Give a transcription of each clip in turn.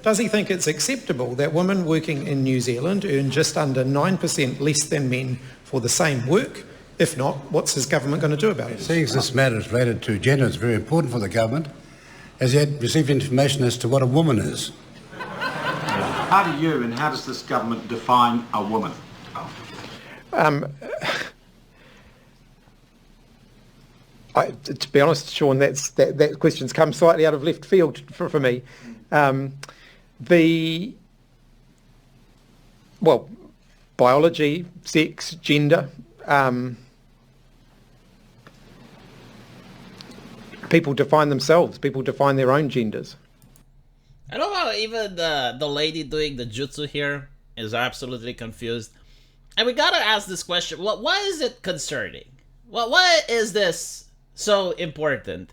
Does he think it's acceptable that women working in New Zealand earn just under 9% less than men for the same work? If not, what's his government going to do about it? Seeing as this matter is related to gender, it's very important for the government. Has yet received information as to what a woman is? How do you and how does this government define a woman? To be honest, Sean, that question's come slightly out of left field for me. Biology, sex, gender. People define themselves. People define their own genders. I don't know, even the lady doing the jutsu here is absolutely confused. And we gotta ask this question, why is it concerning? Why is this so important?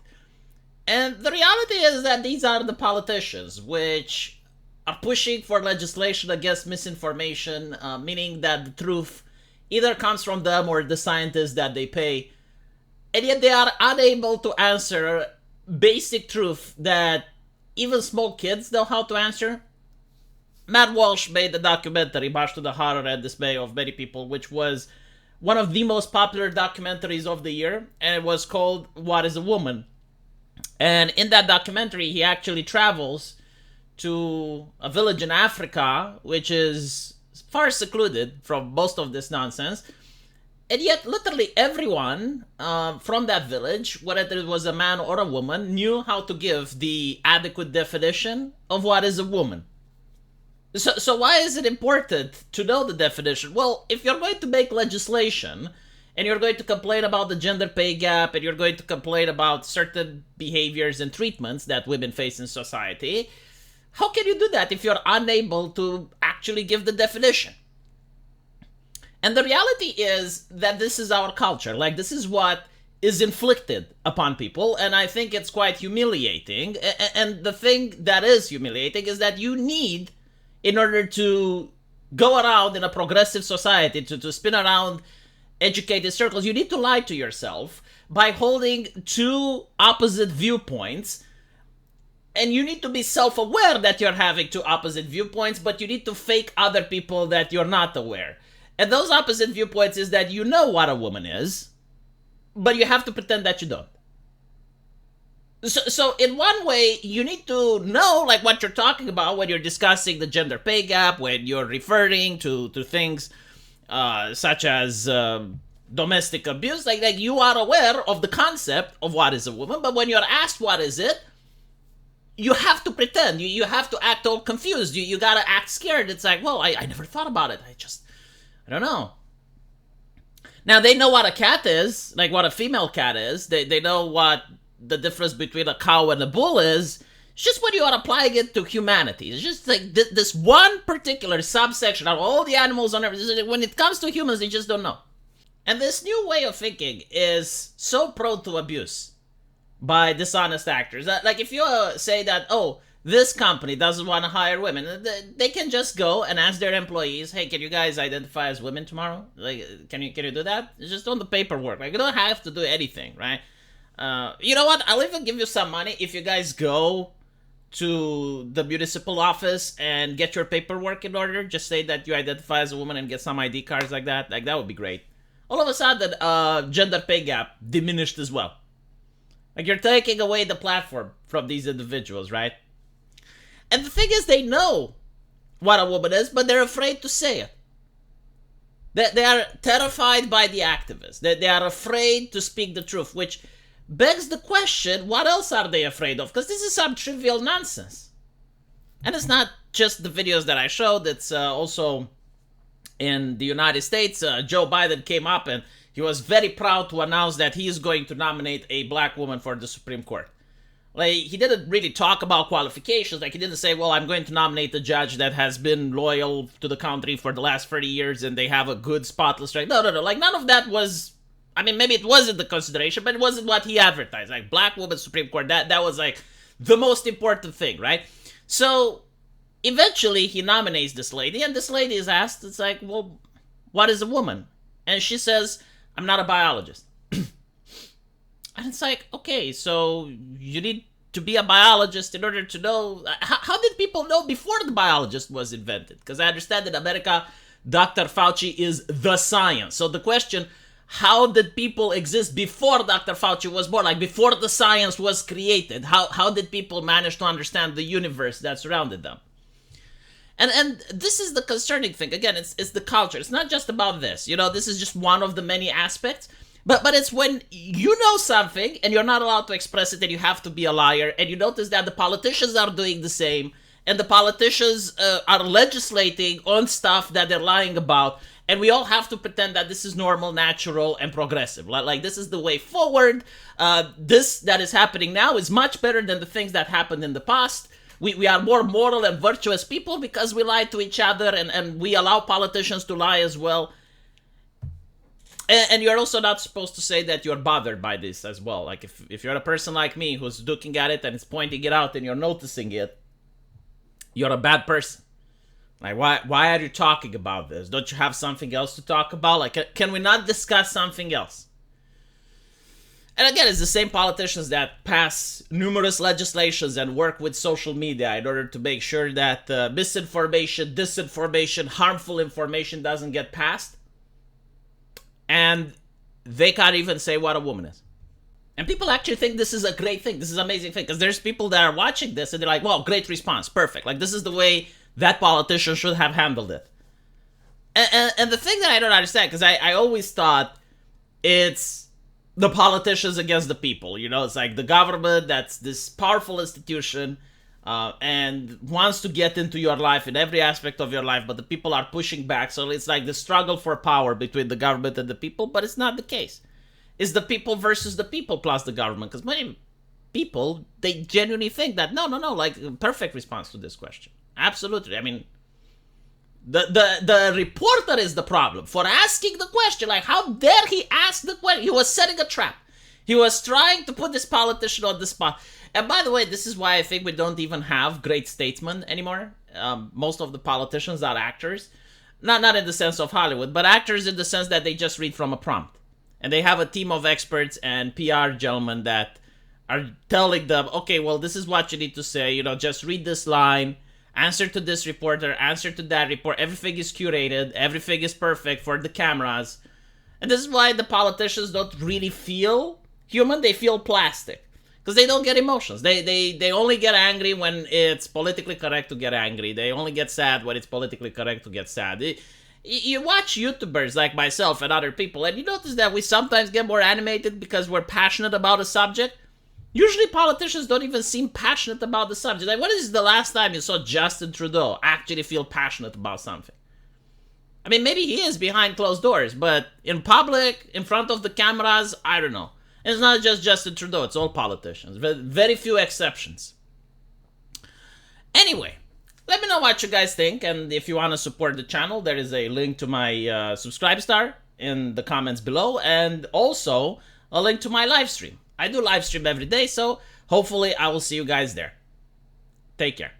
And the reality is that these are the politicians which are pushing for legislation against misinformation, meaning that the truth either comes from them or the scientists that they pay. And yet they are unable to answer basic truth that even small kids know how to answer. Matt Walsh made a documentary, much to the horror and dismay of many people, which was one of the most popular documentaries of the year, and it was called What is a Woman? And in that documentary, he actually travels to a village in Africa, which is far secluded from most of this nonsense. And yet, literally everyone from that village, whether it was a man or a woman, knew how to give the adequate definition of what is a woman. So why is it important to know the definition? Well, if you're going to make legislation, and you're going to complain about the gender pay gap, and you're going to complain about certain behaviors and treatments that women face in society, how can you do that if you're unable to actually give the definition? And the reality is that this is our culture. Like, this is what is inflicted upon people, and I think it's quite humiliating. And the thing that is humiliating is that you need, in order to go around in a progressive society, to spin around educated circles, you need to lie to yourself by holding two opposite viewpoints. And you need to be self-aware that you're having two opposite viewpoints, but you need to fake other people that you're not aware. And those opposite viewpoints is that you know what a woman is, but you have to pretend that you don't. So in one way, you need to know like what you're talking about when you're discussing the gender pay gap, when you're referring to things such as domestic abuse. Like you are aware of the concept of what is a woman, but when you're asked what is it, you have to pretend. You have to act all confused. You gotta act scared. It's like, well, I never thought about it. I don't know. Now, they know what a cat is, like what a female cat is. They know what the difference between a cow and a bull is. It's just when you are applying it to humanity. It's just like this one particular subsection of all the animals on Earth. When it comes to humans, they just don't know. And this new way of thinking is so prone to abuse by dishonest actors. Like if you say that, oh, this company doesn't want to hire women, they can just go and ask their employees, hey, can you guys identify as women tomorrow? Like, can you do that? It's just on the paperwork. Like, you don't have to do anything, right? You know what? I'll even give you some money if you guys go to the municipal office and get your paperwork in order. Just say that you identify as a woman and get some ID cards like that. Like, that would be great. All of a sudden, gender pay gap diminished as well. Like, you're taking away the platform from these individuals, right? And the thing is, they know what a woman is, but they're afraid to say it. They are terrified by the activists. They are afraid to speak the truth, which begs the question, what else are they afraid of? Because this is some trivial nonsense. And it's not just the videos that I showed. It's also in the United States. Joe Biden came up and he was very proud to announce that he is going to nominate a black woman for the Supreme Court. Like, he didn't really talk about qualifications. Like, he didn't say, well, I'm going to nominate a judge that has been loyal to the country for the last 30 years and they have a good spotless record. No. Like, none of that was, I mean, maybe it wasn't the consideration, but it wasn't what he advertised. Like, black woman Supreme Court, that was like the most important thing, right? So eventually he nominates this lady, and this lady is asked, it's like, well, what is a woman? And she says, I'm not a biologist. And it's like, okay, so you need to be a biologist in order to know. How did people know before the biologist was invented? Because I understand in America, Dr. Fauci is the science. So the question, how did people exist before Dr. Fauci was born? Like before the science was created, how did people manage to understand the universe that surrounded them? And this is the concerning thing. Again, it's the culture. It's not just about this. You know, this is just one of the many aspects. But it's when you know something and you're not allowed to express it and you have to be a liar, and you notice that the politicians are doing the same, and the politicians are legislating on stuff that they're lying about, and we all have to pretend that this is normal, natural, and progressive. Like this is the way forward. This that is happening now is much better than the things that happened in the past. We are more moral and virtuous people because we lie to each other, and we allow politicians to lie as well. And you're also not supposed to say that you're bothered by this as well. Like if you're a person like me who's looking at it and is pointing it out and you're noticing it, you're a bad person. Like why are you talking about this? Don't you have something else to talk about? Like can we not discuss something else? And again, it's the same politicians that pass numerous legislations and work with social media in order to make sure that misinformation, disinformation, harmful information doesn't get passed. And they can't even say what a woman is. And people actually think this is a great thing. This is an amazing thing. Because there's people that are watching this and they're like, well, great response. Perfect. Like, this is the way that politician should have handled it. And the thing that I don't understand, because I always thought it's the politicians against the people. You know, it's like the government, that's this powerful institution and wants to get into your life in every aspect of your life, but the people are pushing back. So it's like the struggle for power between the government and the people, but it's not the case. It's the people versus the people plus the government, because many people, they genuinely think that, no, like, perfect response to this question. Absolutely. I mean, the reporter is the problem for asking the question. Like, how dare he ask the question? He was setting a trap. He was trying to put this politician on the spot. And by the way, this is why I think we don't even have great statesmen anymore. Most of the politicians are actors. Not in the sense of Hollywood, but actors in the sense that they just read from a prompt. And they have a team of experts and PR gentlemen that are telling them, okay, well, this is what you need to say. You know, just read this line, answer to this reporter, answer to that report. Everything is curated. Everything is perfect for the cameras. And this is why the politicians don't really feel human. They feel plastic. Because they don't get emotions. They only get angry when it's politically correct to get angry. They only get sad when it's politically correct to get sad. You watch YouTubers like myself and other people, and you notice that we sometimes get more animated because we're passionate about a subject. Usually politicians don't even seem passionate about the subject. Like, when is the last time you saw Justin Trudeau actually feel passionate about something? I mean, maybe he is behind closed doors, but in public, in front of the cameras, I don't know. It's not just Justin Trudeau, it's all politicians. Very few exceptions. Anyway, let me know what you guys think, and if you want to support the channel, there is a link to my subscribe star in the comments below, and also a link to my live stream. I do live stream every day, so hopefully I will see you guys there. Take care.